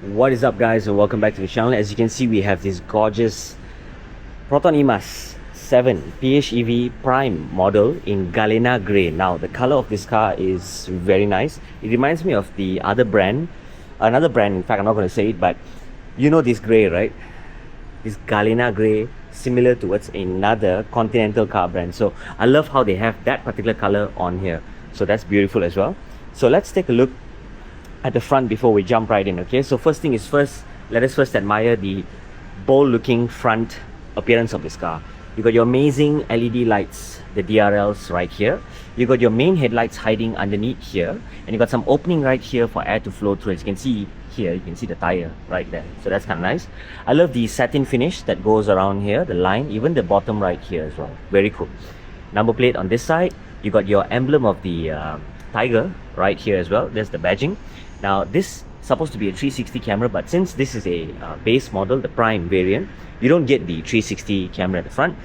What is up, guys, and welcome back to the channel. As you can see, we have this gorgeous PROTON e.MAS 7 PHEV Prime model in Galena grey. Now the color of this car is very nice. It reminds me of the other brand, another brand. In fact, I'm not going to say it, but you know this grey, right? This Galena grey, similar towards another Continental car brand. So I love how they have that particular color on here. So that's beautiful as well. So let's take a look at the front before we jump right in. Okay, so first thing is first, let us first admire the bold looking front appearance of this car. You got your amazing LED lights, the DRLs right here. You got your main headlights hiding underneath here, and you got some opening right here for air to flow through. As you can see here, you can see the tire right there, so that's kind of nice. I love the satin finish that goes around here, the line, even the bottom right here as well. Very cool. Number plate on this side. You got your emblem of the tiger right here as well. There's the badging. Now this is supposed to be a 360 camera, but since this is a base model, the Prime variant, you don't get the 360 camera at the front.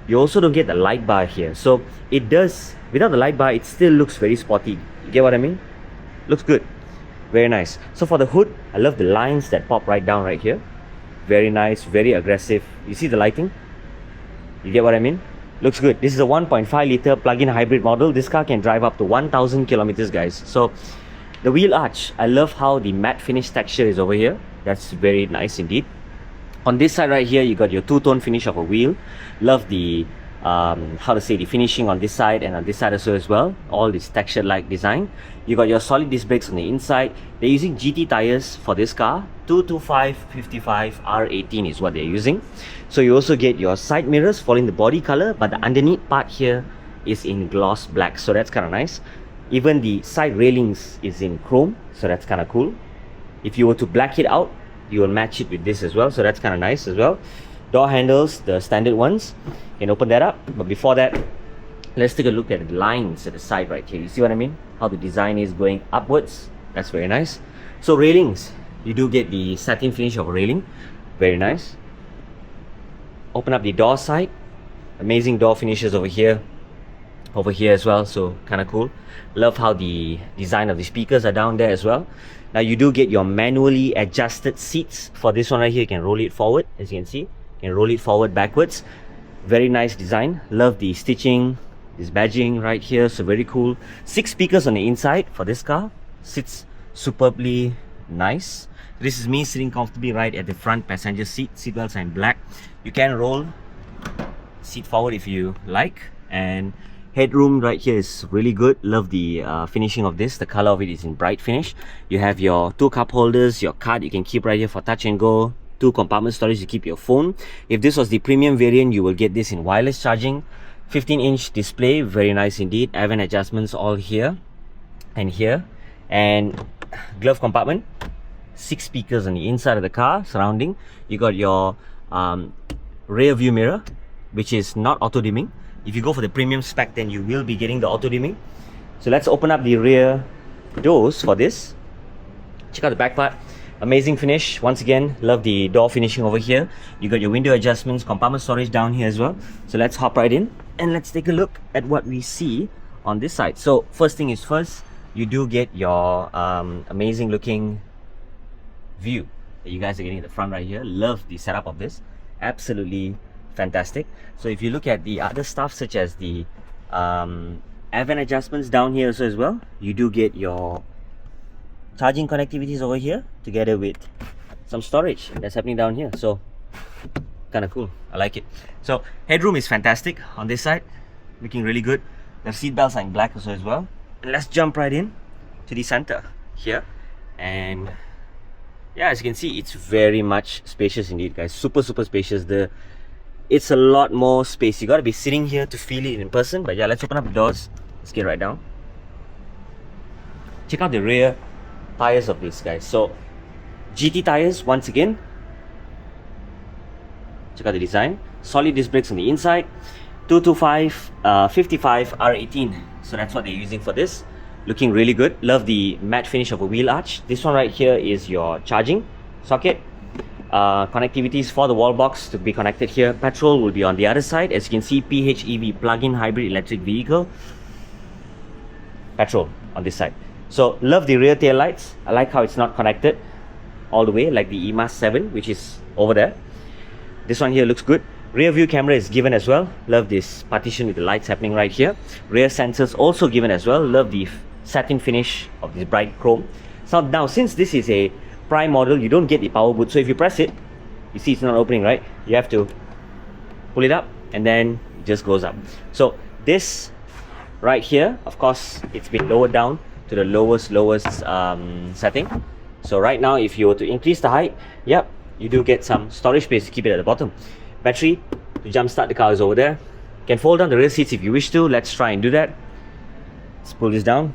You also don't get the light bar here. So it does, without the light bar, it still looks very sporty. You get what I mean? Looks good. Very nice. So for the hood, I love the lines that pop right down right here. Very nice, very aggressive. You see the lighting? You get what I mean? Looks good. This is a 1.5 litre plug-in hybrid model. This car can drive up to 1,000 kilometers, guys. So the wheel arch, I love how the matte finish texture is over here. That's very nice indeed. On this side right here, you got your two-tone finish of a wheel. Love the the finishing on this side and on this side also as well. All this texture-like design. You got your solid disc brakes on the inside. They're using GT tires for this car. 225/55 R18 is what they're using. So you also get your side mirrors following the body color, but the underneath part here is in gloss black. So that's kind of nice. Even the side railings is in chrome, so that's kind of cool. If you were to black it out, you will match it with this as well, so that's kind of nice as well. Door handles, the standard ones. You can open that up, but before that, let's take a look at the lines at the side right here. You see what I mean? How the design is going upwards. That's very nice. So railings, you do get the satin finish of a railing. Very nice. Open up the door side. Amazing door finishes over here as well, so kind of cool. Love how the design of the speakers are down there as well. Now you do get your manually adjusted seats for this one right here. You can roll it forward, as you can see. You can roll it forward, backwards. Very nice design. Love the stitching, this badging right here, so very cool. 6 speakers on the inside for this car. Sits superbly nice. This is me sitting comfortably right at the front passenger seat. Seatbelts are in black. You can roll seat forward if you like, and headroom right here is really good. Love the finishing of this. The color of it is in bright finish. You have your 2 cup holders, your card you can keep right here for touch and go. 2 compartment storage to keep your phone. If this was the premium variant, you will get this in wireless charging. 15-inch display, very nice indeed. Advent adjustments all here and here. And glove compartment. 6 speakers on the inside of the car surrounding. You got your rear view mirror, which is not auto dimming. If you go for the premium spec, then you will be getting the auto dimming. So let's open up the rear doors for this. Check out the back part. Amazing finish. Once again, love the door finishing over here. You got your window adjustments, compartment storage down here as well. So let's hop right in and let's take a look at what we see on this side. So first thing is first, you do get your amazing looking view that you guys are getting at the front right here. Love the setup of this. Absolutely fantastic. So if you look at the other stuff, such as the advent adjustments down here also as well, you do get your charging connectivities over here together with some storage that's happening down here. So kind of cool. I like it. So headroom is fantastic on this side, looking really good. The seat belts are in black also as well. And let's jump right in to the center here. And yeah, as you can see, it's very much spacious indeed, guys. Super spacious. It's a lot more space. You gotta be sitting here to feel it in person. But yeah, let's open up the doors. Let's get right down. Check out the rear tires of this, guys. So GT tires once again. Check out the design. Solid disc brakes on the inside. 225/55 R18. So that's what they're using for this. Looking really good. Love the matte finish of a wheel arch. This one right here is your charging socket. Connectivities for the wall box to be connected here. Petrol will be on the other side. As you can see, PHEV plug-in hybrid electric vehicle. Petrol on this side. So love the rear tail lights. I like how it's not connected. all the way like the Emas 7, which is over there. This one here looks good. Rear view camera is given as well. Love this partition with the lights happening right here. Rear sensors also given as well. Love the satin finish of this bright chrome. So now, since this is a Prime model, you don't get the power boot. So if you press it, you see it's not opening, right? You have to pull it up and then it just goes up. So this right here, of course, it's been lowered down to the lowest setting. So right now, if you were to increase the height, yep, you do get some storage space to keep it at the bottom. Battery to jumpstart the car is over there. You can fold down the rear seats if you wish to. Let's try and do that. Let's pull this down.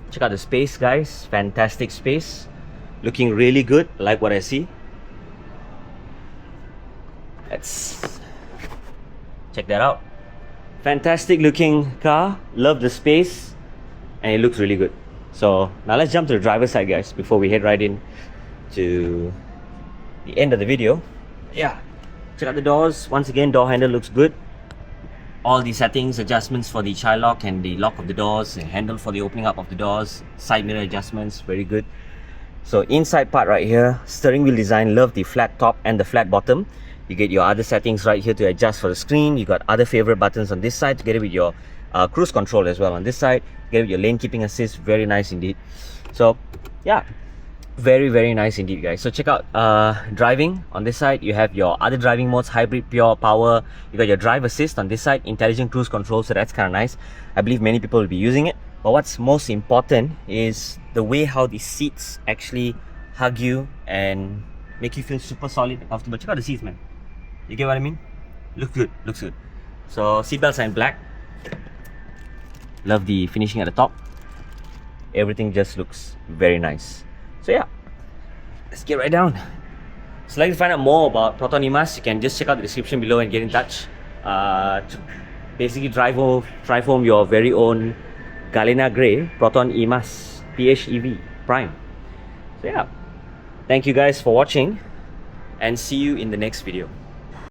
Check out the space, guys. Fantastic space. Looking really good, like what I see. Let's check that out. Fantastic looking car. Love the space. And it looks really good. So now let's jump to the driver's side, guys, before we head right in to the end of the video. Yeah, check out the doors. Once again, door handle looks good. All the settings, adjustments for the child lock and the lock of the doors, and handle for the opening up of the doors, side mirror adjustments, very good. So inside part right here, steering wheel design, love the flat top and the flat bottom. You get your other settings right here to adjust for the screen. You got other favorite buttons on this side together with your cruise control as well on this side. Together with your lane keeping assist, very nice indeed. So yeah, very nice indeed, guys. So check out driving on this side. You have your other driving modes, hybrid, pure, power. You got your drive assist on this side, intelligent cruise control, so that's kind of nice. I believe many people will be using it. But what's most important is the way how the seats actually hug you and make you feel super solid and comfortable. Check out the seats, man. You get what I mean? Looks good, looks good. So seatbelts are in black. Love the finishing at the top. Everything just looks very nice. So yeah, let's get right down. So like to find out more about PROTON e.MAS, you can just check out the description below and get in touch. To basically drive home your very own Galena Grey PROTON e.MAS PHEV Prime. So yeah, thank you guys for watching and see you in the next video.